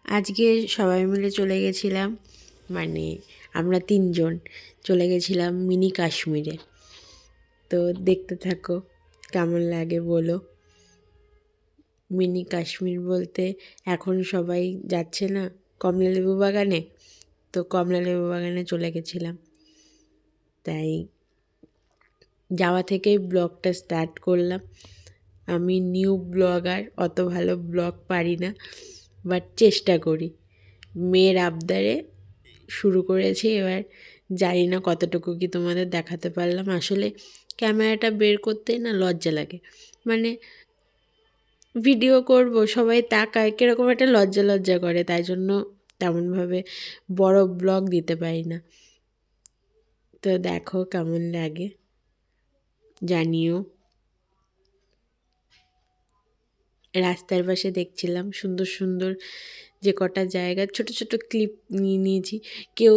আজকে সবাই মিলে চলে গেছিলাম, মানে আমরা 3 জন চলে গেছিলাম মিনি কাশ্মীরে। তো দেখতে থাকো কেমন লাগে বলো। মিনি কাশ্মীর বলতে এখন সবাই যাচ্ছে না কমলালেবু বাগানে, তো কমলালেবু বাগানে চলে গেছিলাম। তাই যাওয়া থেকেই ব্লগটা স্টার্ট করলাম। আমি নিউ ব্লগার, অত ভালো ব্লগ পারি না, বাট চেষ্টা করি। মেয়ের আবদারে শুরু করেছি। এবার জানি না কতটুকু কি তোমাদের দেখাতে পারলাম। আসলে ক্যামেরাটা বের করতেই না লজ্জা লাগে, মানে ভিডিও করব সবাই তাকায় কীরকম একটা লজ্জা লজ্জা করে, তাই জন্য তেমনভাবে বড় ব্লগ দিতে পারি না। তো দেখো কেমন লাগে জানিও। রাস্তার পাশে দেখছিলাম সুন্দর সুন্দর যে কটা জায়গা, ছোট ছোট ক্লিপ নিয়ে নিয়েছি। কেউ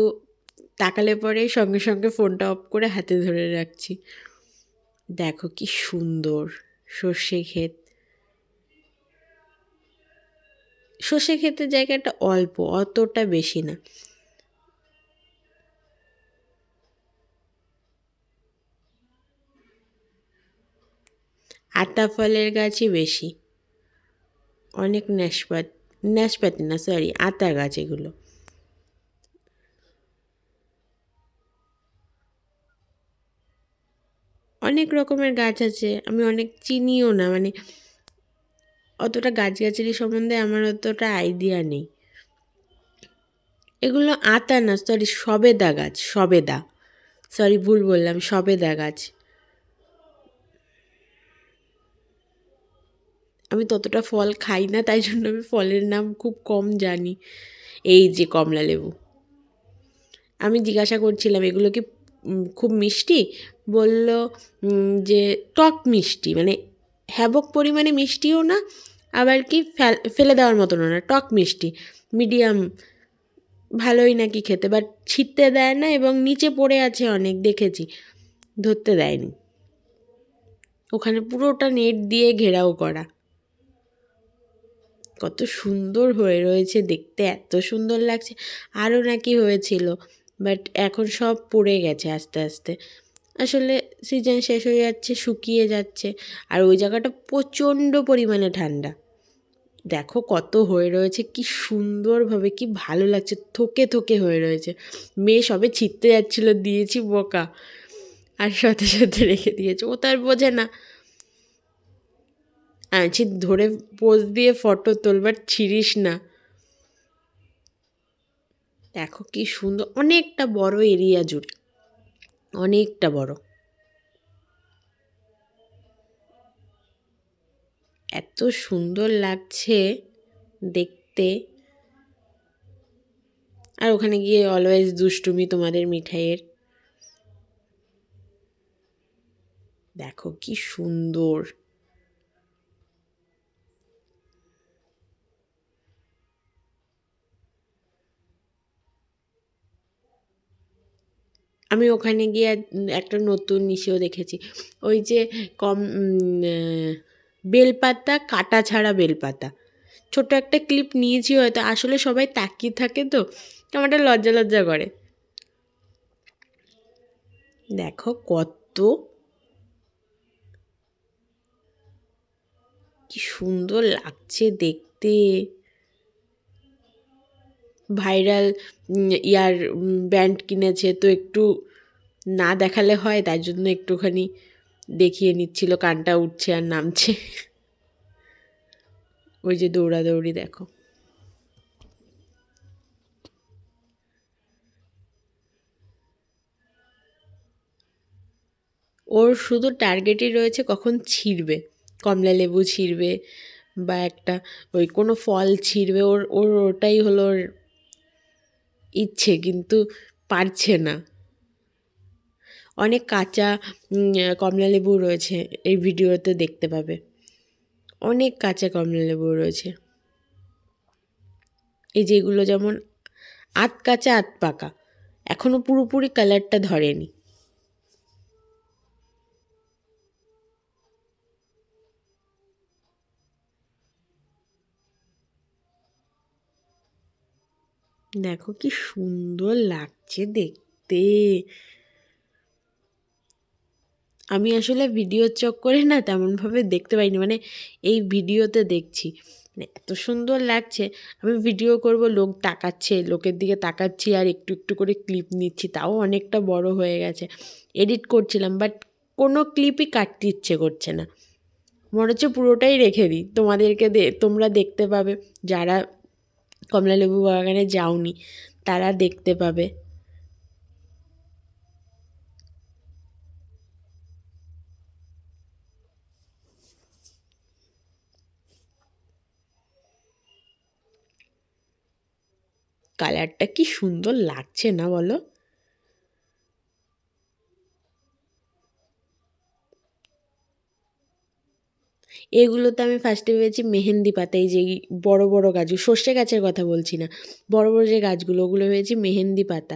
তাকালে পরে সঙ্গে সঙ্গে ফোনটা অফ করে হাতে ধরে রাখছি। দেখো কি সুন্দর সর্ষে ক্ষেত। সর্ষে ক্ষেতের জায়গাটা অল্প, অতটা বেশি না। আতা ফলের গাছই বেশি, অনেক নাশপাতি না সরি, আতা গাছ এগুলো। অনেক রকমের গাছ আছে, আমি অনেক চিনিও না, মানে অতটা গাছগাছালি সম্বন্ধে আমার অতটা আইডিয়া নেই। এগুলো আতা না সরি, সবেদা গাছ, সবেদা, সরি ভুল বললাম, সবেদা গাছ। আমি ততটা ফল খাই না, তাই জন্য আমি ফলের নাম খুব কম জানি। এই যে কমলা লেবু, আমি জিজ্ঞাসা করছিলাম এগুলো কি খুব মিষ্টি? বলল যে টক মিষ্টি, মানে হ্যাবক পরিমাণে মিষ্টিও না, আবার কি ফেলে দেওয়ার মতনও না, টক মিষ্টি মিডিয়াম। ভালোই নাকি খেতে, বাট ছিটতে দেয় না এবং নিচে পড়ে আছে অনেক, দেখেছি, ধরতে দেয়নি। ওখানে পুরোটা নেট দিয়ে ঘেরাও করা। কত সুন্দর হয়ে রয়েছে দেখতে, এত সুন্দর লাগছে। আরও নাকি হয়েছিল, বাট এখন সব পড়ে গেছে আস্তে আস্তে। আসলে সিজন শেষ হয়ে যাচ্ছে, শুকিয়ে যাচ্ছে। আর ওই জায়গাটা প্রচণ্ড পরিমাণে ঠান্ডা। দেখো কত হয়ে রয়েছে, কি সুন্দরভাবে, কি ভালো লাগছে, থোকে থোকে হয়ে রয়েছে। মেয়ে সবে ছিটতে যাচ্ছিলো, দিয়েছি বকা, আর সাথে সাথে রেখে দিয়েছে। ও তার বোঝে না। আছি ধরে পোজ দিয়ে ফটো তোলবার, ছিঁড়িস না। দেখো কি সুন্দর, অনেকটা বড় এরিয়া জুড়ে, অনেকটা বড়। এত সুন্দর লাগছে দেখতে। আর ওখানে গিয়ে অলওয়েজ দুষ্টুমি তোমাদের মিঠাইয়ের। দেখো কি সুন্দর। আমি ওখানে গিয়ে একটা নতুন ইসেও দেখেছি, ওই যে বেলপাতা, কাটা ছাড়া বেলপাতা। ছোট একটা ক্লিপ নিয়েছি হয়তো, আসলে সবাই তাকিয়ে থাকে তো কেমন একটা লজ্জা লজ্জা করে। দেখো কত কি সুন্দর লাগছে দেখতে। ভাইরাল ইয়ার ব্যান্ড কিনেছে, তো একটু না দেখালে হয়, তাই জন্য একটুখানি দেখিয়ে নিচ্ছিল, কানটা উঠছে আর নামছে। ওই যে দৌড়াদৌড়ি দেখো। ওর শুধু টার্গেটই রয়েছে কখন ছিঁড়বে, কমলা লেবু ছিঁড়বে বা একটা ওই কোনো ফল ছিঁড়বে, ওর ওর ওটাই হলো ওর ইচ্ছে, কিন্তু পারছে না। অনেক কাঁচা কমলা লেবু রয়েছে, এই ভিডিওতে দেখতে পাবে। অনেক কাঁচা কমলা লেবু রয়েছে, এই যেগুলো যেমন আধ কাঁচা আধ পাকা, এখনও পুরোপুরি কালারটা ধরেনি। দেখো কি সুন্দর লাগছে দেখতে। আমি আসলে ভিডিওর চক্করে না তেমনভাবে দেখতে পাইনি, মানে এই ভিডিওতে দেখছি, মানে এত সুন্দর লাগছে। আমি ভিডিও করব, লোক তাকাচ্ছে, লোকের দিকে তাকাচ্ছি আর একটু একটু করে ক্লিপ নিচ্ছি, তাও অনেকটা বড় হয়ে গেছে। এডিট করছিলাম, বাট কোনো ক্লিপই কাটতে ইচ্ছে করছে না, মনে হচ্ছে পুরোটাই রেখে দিই, তোমরা দেখতে পাবে, যারা কমলালেবু বাগানে যাওনি তারা দেখতে পাবে। কালারটা কি সুন্দর লাগছে না বলো? এগুলোতে আমি ফার্স্টে ভেবেছি মেহেন্দি পাতা, এই যে বড় বড় গাছ, সর্ষে গাছের কথা বলছি না, বড় বড় যে গাছগুলো ওগুলো ভেবেছি মেহেন্দি পাতা।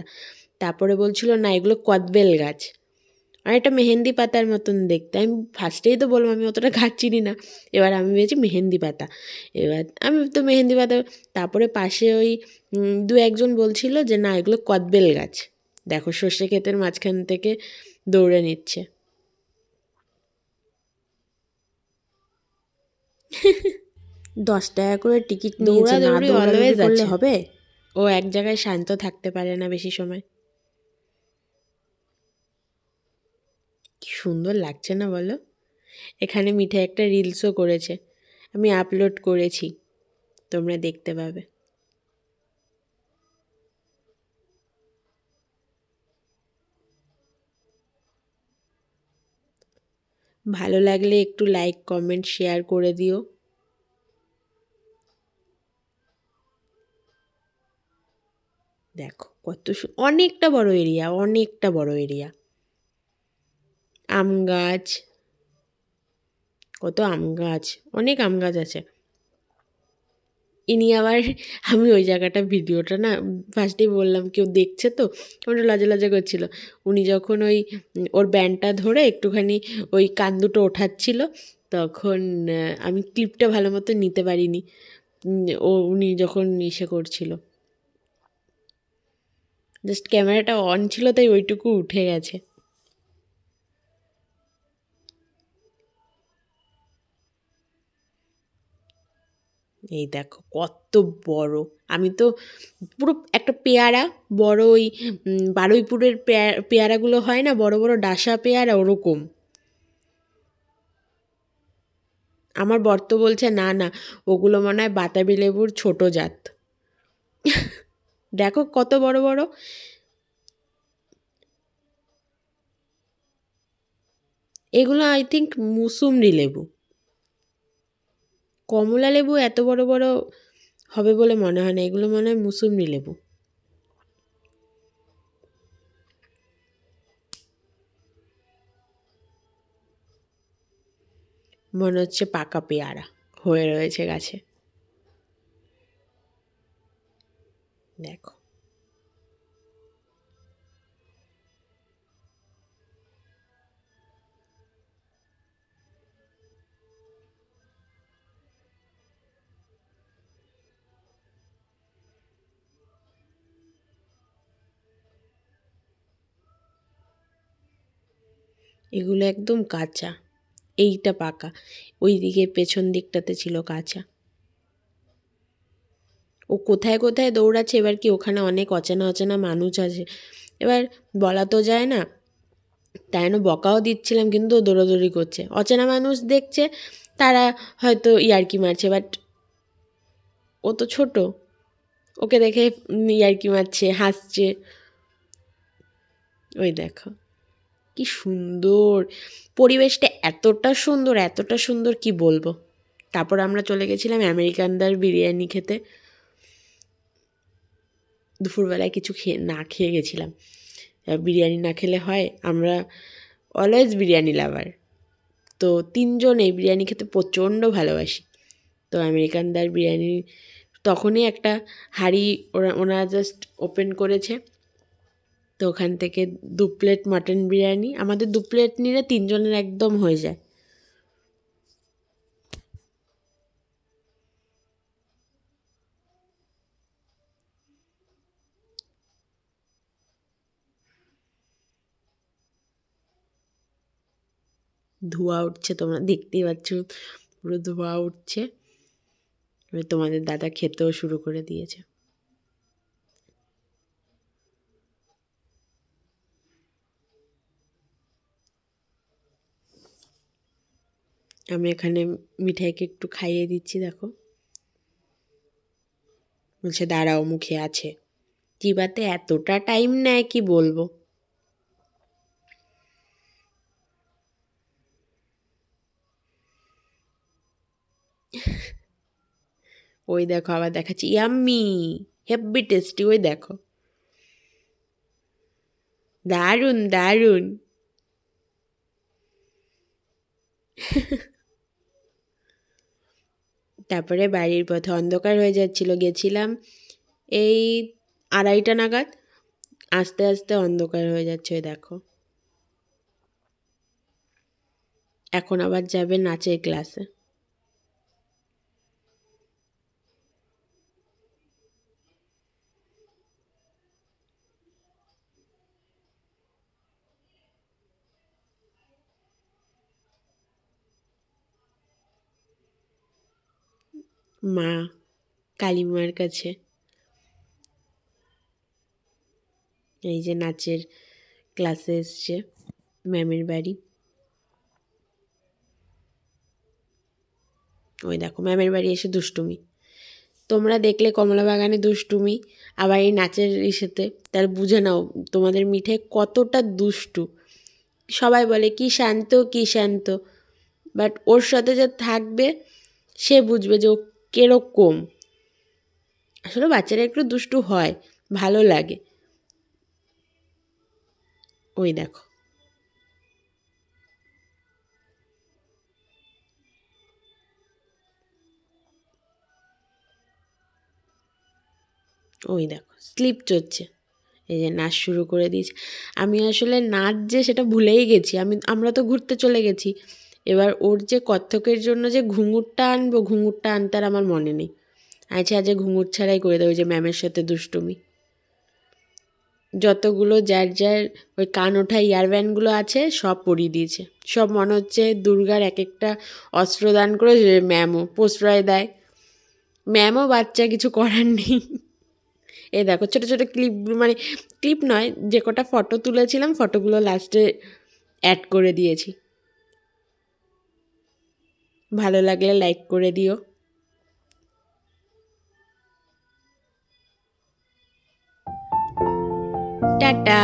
তারপরে বলছিল না এগুলো কদবেল গাছ, আর এটা মেহেন্দি পাতার মতন দেখতে। আমি ফার্স্টেই তো বললাম আমি অতটা গাছ চিনি না, এবার আমি ভেবেছি মেহেন্দি পাতা, এবার আমি তো মেহেন্দি পাতা। তারপরে পাশে ওই দু একজন বলছিল যে না এগুলো কদবেল গাছ। দেখো সর্ষে ক্ষেতের মাঝখান থেকে দৌড়ে নিচ্ছে। 10 টাকা করে টিকিট নিয়েছে, না দৌড়াদৌড়ি করলে হবে? ও এক জায়গায় শান্ত থাকতে পারে না বেশি সময়। কি সুন্দর লাগছে না বলো? এখানে মিঠে একটা রিলসও করেছে, আমি আপলোড করেছি, তোমরা দেখতে পাবে। ভালো লাগলে একটু লাইক কমেন্ট শেয়ার করে দিও। দেখো কত অনেকটা বড় এরিয়া, অনেকটা বড় এরিয়া। আম গাছ, কত আম গাছ, অনেক আম গাছ আছে। ইনি আবার আমি ওই জায়গাটা ভিডিওটা না ফার্স্টেই বললাম কেউ দেখছে তো, আমার লজ্জা লজ্জা করছিল। উনি যখন ওই ওর ব্যান্ডটা ধরে একটুখানি ওই কান দুটো ওঠাচ্ছিল, তখন আমি ক্লিপটা ভালো মতো নিতে পারিনি। উনি যখন ইসে করছিল, জাস্ট ক্যামেরাটা অন ছিল তাই ওইটুকু উঠে গেছে। এই দেখো কত বড়, আমি তো পুরো একটা পেয়ারা, বড় ওই বারুইপুরের পেয়ারাগুলো হয় না, বড় বড় ডাসা পেয়ারা, ওরকম। আমার বর তো বলছে না না ওগুলো মনে হয় বাতাবি লেবুর ছোট জাত। দেখো কত বড় বড়। এগুলো আই থিঙ্ক মুসুমরি লেবু। কমলা লেবু এত বড় বড় হবে বলে মনে হয় না, এগুলো মনে হয় মুসুমরি লেবু। মনে হচ্ছে পাকা পেয়ারা হয়ে রয়েছে গাছে। দেখো এগুলো একদম কাঁচা, এইটা পাকা, ওই দিকে পেছন দিকটাতে ছিল কাঁচা। ও কোথায় কোথায় দৌড়াচ্ছে, এবার কি ওখানে অনেক অচেনা অচেনা মানুষ আছে, এবার বলা তো যায় না, তাই জন্য বকাও দিচ্ছিলাম, কিন্তু ও দৌড়াদৌড়ি করছে, অচেনা মানুষ দেখছে, তারা হয়তো ইয়ার্কি মারছে, বাট ও তো ছোট, ওকে দেখে ইয়ার্কি মারছে, হাসছে। ওই দেখো কি সুন্দর পরিবেশটা, এতটা সুন্দর কি বলবো। তারপর আমরা চলে গেছিলাম আমেরিকানদার বিরিয়ানি খেতে। দুপুরবেলায় কিছু না খেয়ে গেছিলাম, বিরিয়ানি না খেলে হয়, আমরা অলওয়েজ বিরিয়ানি লাভার। তো 3জন এই বিরিয়ানি খেতে প্রচণ্ড ভালোবাসি। তো আমেরিকানদার বিরিয়ানি তখনই একটা হাঁড়ি ওনারা জাস্ট ওপেন করেছে, তো ওখান থেকে 2 প্লেট মাটন বিরিয়ানি, আমাদের 2 প্লেট নিলে 3জনের একদম হয়ে যায়। ধোঁয়া উঠছে, তোমরা দেখতেই পাচ্ছ পুরো ধোঁয়া উঠছে। এবার তোমাদের দাদা খেতেও শুরু করে দিয়েছে। আমি এখানে মিঠাইকে একটু খাইয়ে দিচ্ছি, দেখো বলছে দাঁড়াও মুখে আছে। চিবাতে এতটা টাইম নেয় কি বলবো। ওই দেখো আবার দেখাচ্ছি, ইয়াম্মি, হেব্বি টেস্টি, ওই দেখো দারুণ দারুণ। তারপরে বাড়ির পথে অন্ধকার হয়ে যাচ্ছিল, গেছিলাম এই 2:30 নাগাদ, আস্তে আস্তে অন্ধকার হয়ে যাচ্ছে, ওই দেখো। এখন আবার যাবে নাচের ক্লাসে। মা কালী মার কাছে, এই যে নাচের ক্লাসে এসছে ম্যামের বাড়ি। ওই দেখো ম্যামের বাড়ি এসে দুষ্টুমি। তোমরা দেখলে কমলা বাগানে দুষ্টুমি, আবার এই নাচের ইসেতে, তার বুঝে নাও তোমাদের মিঠাই কতটা দুষ্টু। সবাই বলে কি শান্ত কি শান্ত, বাট ওর সাথে যে থাকবে সে বুঝবে যে ও কিরকম। আসলে বাচ্চারা একটু দুষ্টু হয়, ভালো লাগে। ওই দেখো ওই দেখো স্লিপ চড়ছে, এই যে নাচ শুরু করে দিয়েছে। আমি আসলে নাচ যে সেটা ভুলেই গেছি, আমরা তো ঘুরতে চলে গেছি। এবার ওর যে কত্থকের জন্য যে ঘুঙুরটা আনবো, ঘুঙুরটা আনতে আর আমার মনে নেই। আচ্ছা আজ ঘুঙুর ছাড়াই করে দেবো, ওই যে ম্যামের সাথে দুষ্টুমি। যতগুলো যার যার ওই কান ওঠা ইয়ারব্যান্ডগুলো আছে সব পরিয়ে দিয়েছে। সব মনে হচ্ছে দুর্গার এক একটা অস্ত্র দান করে ম্যামও প্রশ্রয় দেয়। ম্যামও বাচ্চা, কিছু করার নেই। এই দেখো ছোটো ছোটো ক্লিপগুলো, মানে ক্লিপ নয়, যে কটা ফটো তুলেছিলাম ফটোগুলো লাস্টে অ্যাড করে দিয়েছি। ভালো লাগলে লাইক করে দিও। টাটা।